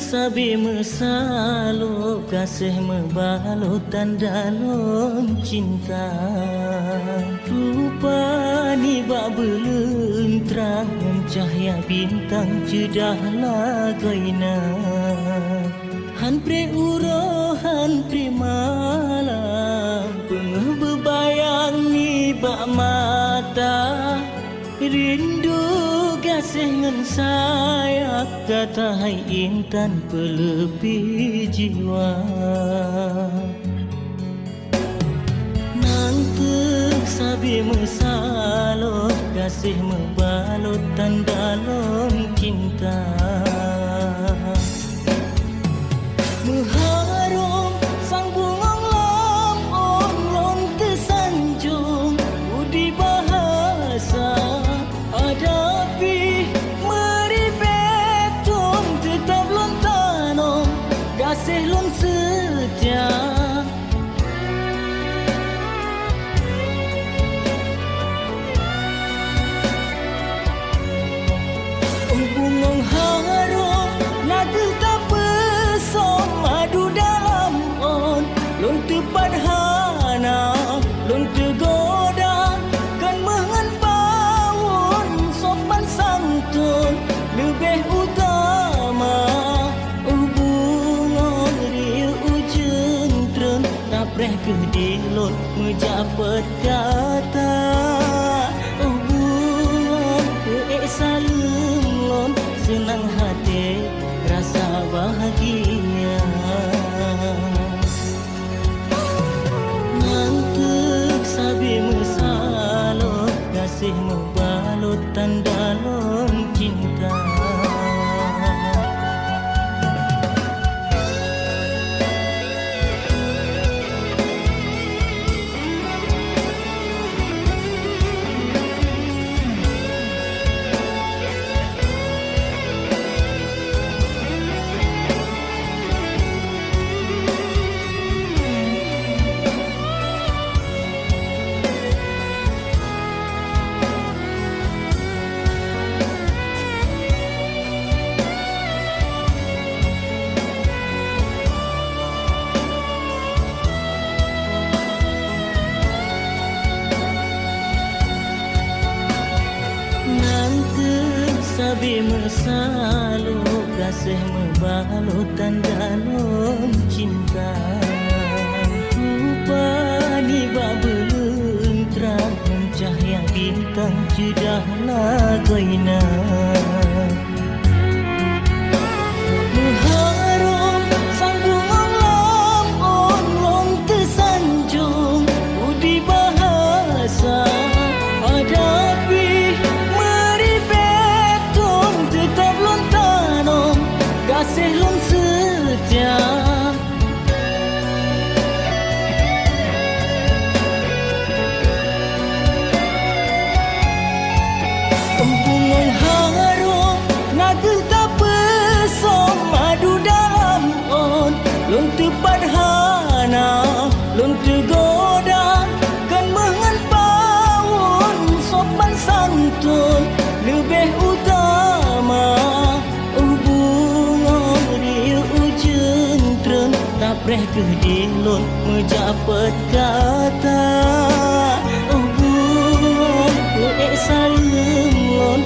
sabi mesalo kasih membalutan dalam cinta. Rupani bak belentrang cahaya bintang jedahlah gaina. Han pre uro han pre malam pengeh bebayang ni bak mata. Rindu kasih ngan saya kata hai intan pelebih jiwa. Nantuk sabi mesalo kasih membalutan dalam cinta. Mengharum sang bungong lam on tersanjung budi bahasa. Hadapi meripetun tetap lon tanom kasih lon setia. Bungong harum lagu tak pesom madu dalam on lon tepat hana lon tergoda kan mengan sopan santun lebih utama. Hubungan riu jentren tak preh kedilot menjapat kata. Hubungan salem lon senang hati rasa bahagia. Nantuk sabi mesalo kasih membalutan dalam cinta. Sabi mesalo kasih membalutan dalam cinta. Rupani bak belentrang cahaya bintang jedahlah gaina. Mengharum sang bungong lam on long tersanjung budi bahasa. Hadapi tetap lon tanom kasih lon setia. Bungong harum naga tak pesom madu dalam on lon tepat hana lon tergoda kan mengan sopan santun lebih utama. Hubungan riu jentren tak preh kedilot menjapat kata. Hubungan salem lon